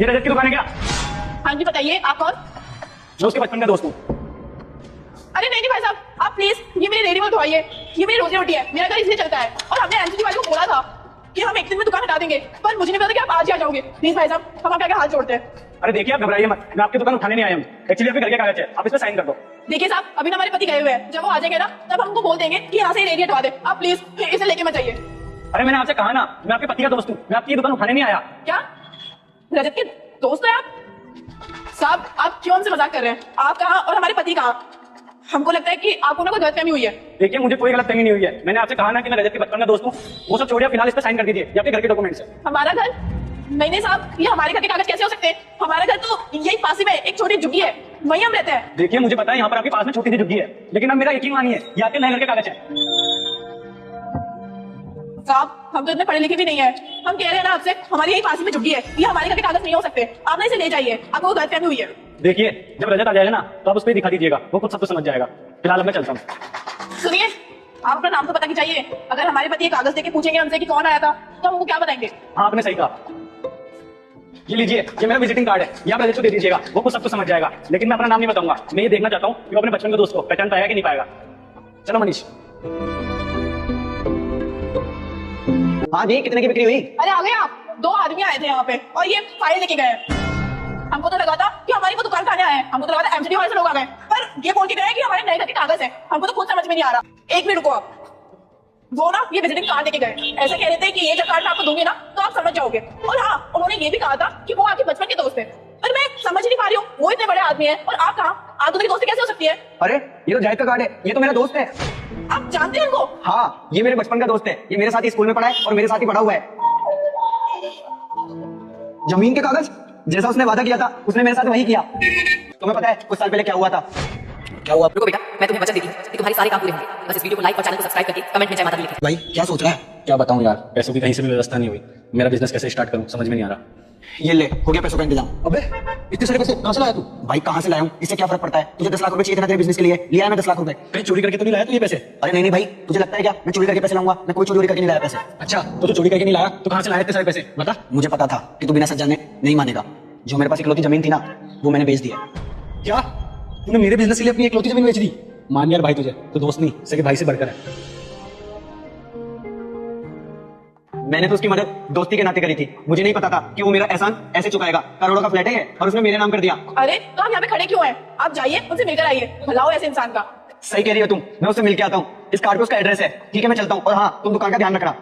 ये रजत की दुकान है क्या? हाँ जी बताइए, आप कौन? मैं उसके बचपन का दोस्त हूँ। अरे नहीं भाई साहब, आप प्लीज ये मेरी रेडी मत धोइए। ये मेरी रोजी रोटी है, मेरा घर इसलिए चलता है। और हमने एमसीडी वाले को बोला था कि हम एक दिन में दुकान हटा देंगे, पर मुझे नहीं पता कि आप आज ही आ जाओगे। प्लीज भाई साहब, हम आपके आगे हाथ जोड़ते हैं। अरे देखिए, आप घबराइए मत, मैं आपकी दुकान उठाने नहीं आया हूँ। एक्चुअली आपके घर के कागज है, आप इस पे साइन कर दो। देखिए साहब, अभी ना हमारे पति गए हुए हैं, जब वो आ जाएंगे ना तब हमको बोल देंगे कि यहाँ से रेडी हटवा दे। आप प्लीज इसे लेके मत जाइए। अरे मैंने आपसे कहा ना, मैं आपके पति का दोस्त हूँ, मैं आपकी दुकान उठाने नहीं आया। क्या रजत के दोस्त है आप? साहब आप क्यों हमसे मजाक कर रहे हैं? आप कहाँ और हमारे पति कहाँ? हमको लगता है कि आपको ना कोई गलतफहमी हुई है। देखिए, मुझे कोई गलतफहमी नहीं हुई है। मैंने आपसे कहा ना कि मैं रजत के बचपन का दोस्त हूँ। वो सब छोड़िए, फिलहाल इस पे साइन कर दीजिए। ये आपके घर के डॉक्यूमेंट्स है। हमारा घर? नहीं साहब, ये हमारे घर के कागज कैसे हो सकते हैं? हमारा घर तो यही पास में एक छोटी झुग्गी है, वहीं हम रहते हैं। देखिए, मुझे पता है यहाँ पर आपके पास में छोटी सी झुग्गी है, लेकिन अब मेरा यकीन मानिए, ये आपके नए घर के कागज है। साहब हम तो इतने पढ़े लिखे भी नहीं है। हम कह रहे हैं ना आपसे, हमारी यही पास में झुग्गी है, ये हमारे घर के कागज नहीं हो सकते। आप ना इसे ले जाइए, आपको गलतफहमी हुई है। देखिए, जब रजत आ जाएगा ना तो आप उसको दिखा दीजिएगा, वो खुद सब तो समझ जाएगा। फिलहाल अब मैं चलता हूँ। सुनिए, आप अपना नाम तो पता की चाहिए। अगर हमारे पति ये कागज देके पूछेंगे हमसे कि कौन आया था, तो हम उनको क्या बताएंगे? हाँ, आपने सही कहा। ये लीजिए, ये मेरा विजिटिंग कार्ड है, ये आप रजत को दे दीजिएगा, वो खुद सब तो समझ जाएगा। लेकिन मैं अपना नाम नहीं बताऊंगा। मैं ये देखना चाहता हूँ कि वो अपने बचपन के दोस्त को पहचान पाएगा कि नहीं पाएगा। चलो मनीष। हाँ जी, कितने की बिक्री हुई? अरे आ गए आप? 2 आदमी आए थे यहाँ पे और ये फाइल लेके गए। हमको तो लगा था कि हमारी वो दुकान खाने आए हैं। हमको तो लगा था एमसीडी वाले से लोग आ गए, पर ये बोल के गए कि हमारे नए घर के कागज है। हमको तो खुद समझ में नहीं आ रहा। एक मिनट रुको आप। वो ना ये विजिटिंग कार्ड लेके गए, ऐसे कह रहे थे कि ये जब कार्ड मैं आपको दूंगी ना तो आप समझ जाओगे। और हाँ, उन्होंने ये भी कहा था कि वो आपके बचपन के दोस्त है, पर मैं समझ नहीं पा रही हूँ, वो इतने बड़े आदमी है और आप कहाँ? आप दोनों की दोस्ती कैसे हो सकती है? अरे ये तो जायद का कार्ड है, ये तो मेरा दोस्त है। आप जानते हैं उनको? हाँ, ये मेरे बचपन का दोस्त है। ये मेरे साथ ही स्कूल में पढ़ा है और मेरे साथ ही पढ़ा हुआ है। जमीन के कागज जैसा उसने वादा किया था, उसने मेरे साथ वही किया। तुम्हें पता है कुछ साल पहले क्या हुआ था? क्या हुआ? रुको बेटा, मैं तुम्हें वचन देती हूँ कि तुम्हारे सारे काम पूरे होंगे। बस इस वीडियो को लाइक और चैनल को सब्सक्राइब करके कमेंट में जय माता दी लिखें। भाई क्या सोच रहा है? क्या बताऊं यार, पैसों की कहीं से भी व्यवस्था नहीं हुई। मेरा बिजनेस कैसे स्टार्ट करूं समझ में नहीं आ रहा। ये ले, हो गया पैसों का इंतजाम। अबे इतने सारे पैसे कहां से लाया तू? भाई कहाँ से लाया हूँ, इससे क्या फर्क पड़ता है? तुझे 10 लाख रुपए चाहिए थे ना तेरे बिजनेस के लिए, लिया है मैं 10 लाख रुपए। कहीं चोरी करके तो नहीं लाया तू ये पैसे? अरे नहीं भाई, तुझे लगता है क्या मैं चोरी करके पैसे लाऊंगा? मैं कोई चोरी करके नहीं लाया पैसे। अच्छा, तो तू चोरी करके नहीं लाया तो कहां से लाया इतने सारे पैसे? बता। मुझे पता था कि तू बिना सच जाने नहीं मानेगा। जो मेरे पास इकलौती जमीन थी ना, वो मैंने बेच दी है। क्या तूने मेरे बिजनेस के लिए अपनी इकलौती जमीन बेच दी? मान यार भाई, तुझे तो दोस्त नहीं सगे भाई से बढ़कर है। मैंने तो उसकी मदद दोस्ती के नाते करी थी। मुझे नहीं पता था कि वो मेरा एहसान ऐसे चुकाएगा। करोड़ों का फ्लैट है और उसने मेरे नाम कर दिया। अरे तो आप यहाँ पे खड़े क्यों हैं? आप जाइए, उनसे मिलकर आइए। भला हो ऐसे इंसान का। सही कह रही हो तुम, मैं उससे मिल के आता हूँ। इस कार्ड पे उसका एड्रेस है। ठीक है मैं चलता हूँ, और हाँ तुम दुकान का ध्यान रखना।